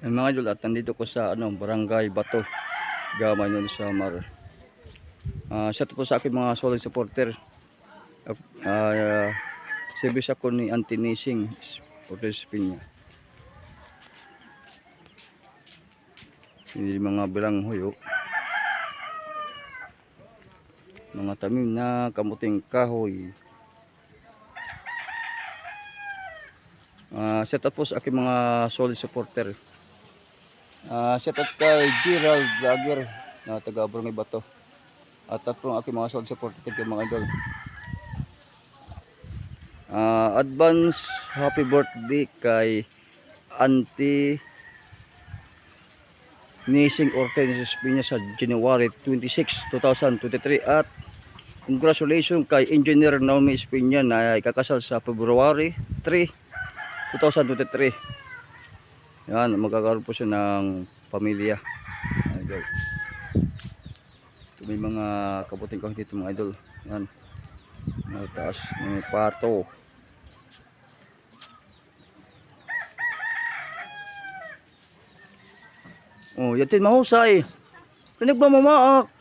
Mga idol, at nandito ko sa Barangay Bato, Gamay nun sa Samar. Shout po sa akin mga solid supporter. Service ako ni Auntie Nising Portes Pinya. Hindi mga bilanghoy, mga tanim na kamuting kahoy. Shout out po sa aking mga solid supporter. Shout out kay Gerald Vlogger na taga Barangay Bato. At po ang aking mga solid supporter kay mga idol. Advance happy birthday kay Auntie Nising Portes Pinya sa January 26, 2023 at congratulations kay Engineer Naomi Espinya na ikakasal sa February 3, 2023. Yan, magkakaroon po siya ng pamilya. Idol. Ito may mga kabuting kahit dito mga idol. Yan. Mataas, may pato. Oh, yatin mahusay. Kanig ba mamaak?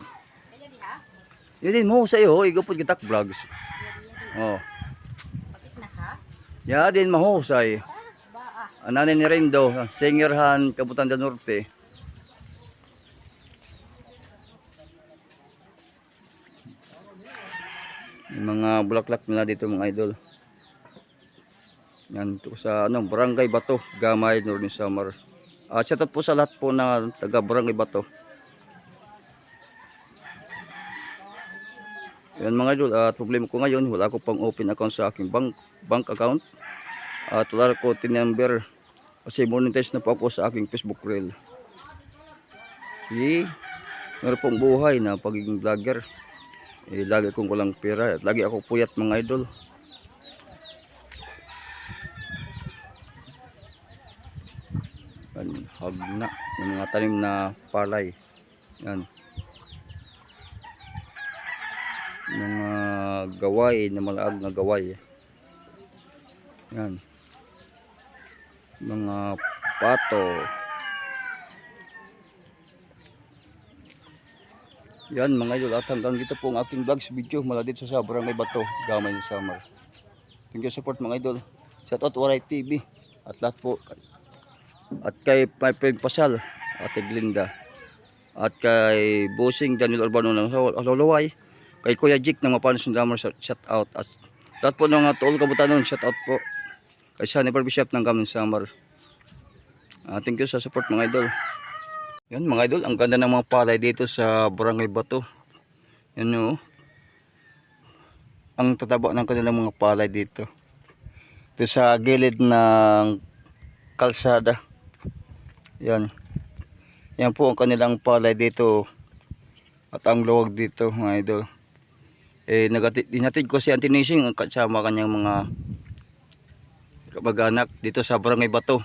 Yatin mahusay igapod kitak vlogs. Oh. Ya din mahusay. Ananin ni Rendo, singerhan Kabutan del Norte. Yung mga bulaklak nila dito mga idol. Yan ito sa Barangay Bato, Gamay, Northern Samar. Shout out po sa lahat po na taga Barangay Bato. Yan mga idol, problema ko ngayon, wala ko pang open account sa aking bank account. At wala ko tin number kasi monetize na po ako sa aking Facebook reel. Meron pong buhay na pagiging vlogger. Lagi kong walang pera at lagi ako puyat mga idol. Hagna yung mga tanim na palay. Yan. Mga gaway na malaag na gaway. Yan. Mga pato. Yan mga idol, at hanggang dito po ang aking vlogs video mula dito sa Barangay Bato, Gamay ng Samar. Thank you support mga idol. Shout out Waray TV at lahat po. At kay my friend Pasal, Ate Glinda. At kay Bossing Daniel Urbano ng Loloway. Kay Kuya Jik ng Mapanos ng Damar, shout out. At lahat po ng Tuol Kabutanon, shout out po. Kay Sunny Bishop ng Gamay ng Samar. Thank you sa support mga idol. Yan mga idol, ang ganda ng mga palay dito sa Barangay Bato. Yan ang tataba ng kanilang mga palay dito. Ito sa gilid ng kalsada. Yan. Yan po ang kanilang palay dito. At ang luwag dito mga idol. Dinatid ko si Auntie Nising kasama kanyang mga kamag-anak dito sa Barangay Bato,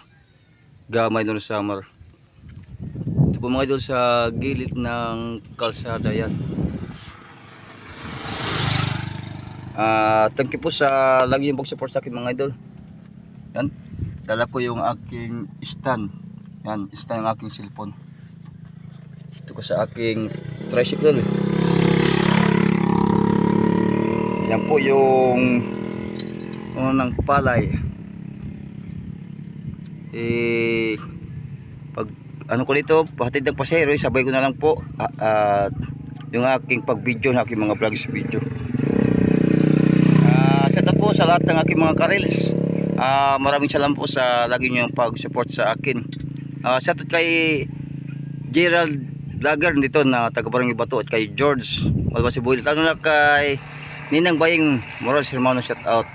Gamay ng Samar. Ito po mga idol sa gilid ng kalsada yan. Thank you po sa lagi yung pag-support sa akin mga idol. Yan. Dala ko yung aking stand. Yan, stand ng aking cellphone. Ito ko sa aking tricycle. Yan po yung unang palay. Pag ko dito, pahatid ng pasero, sabay ko na lang po yung aking pag-video, ng aking mga vlogs video. Shout out po sa lahat ng aking mga karels. Maraming salamat po sa lagi niyong pag-support sa akin. Shout out kay Gerald Vlogger dito na taga Barangay Bato at kay George Malbasibuil. Lalo na kay Ninang Baying Morales Hermano, shout out.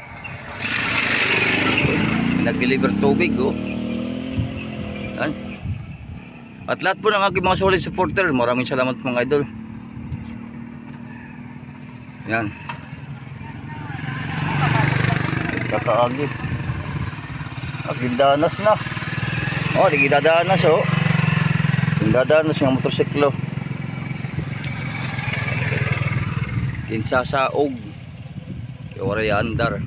Nag-deliver tubig Yan. At lahat po ng aking mga solid supporter, maraming salamat mga idol. Yan. Kakaagi. Agindadanas na. Digidadanas Gindadanas yung motorsiklo. Kinsasaog. Waray andar.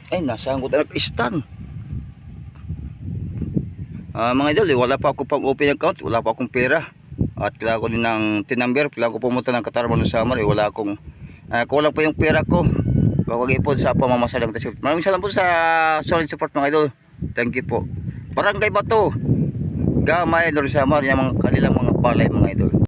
Nasaan ko tayo stand. Mga idol, wala pa ako pang open account, wala pa akong pera. At kailangan ko din ng tin number, kailangan ko pumunta ng Katarman ng Samar, wala akong kulang pa yung pera ko. Pag-ipon sa pamamasalang tasyo. Maraming salamat po sa solid support mga idol. Thank you po. Barangay Bato, Gamay, Lord Samar, yung mga kanilang mga palay mga idol.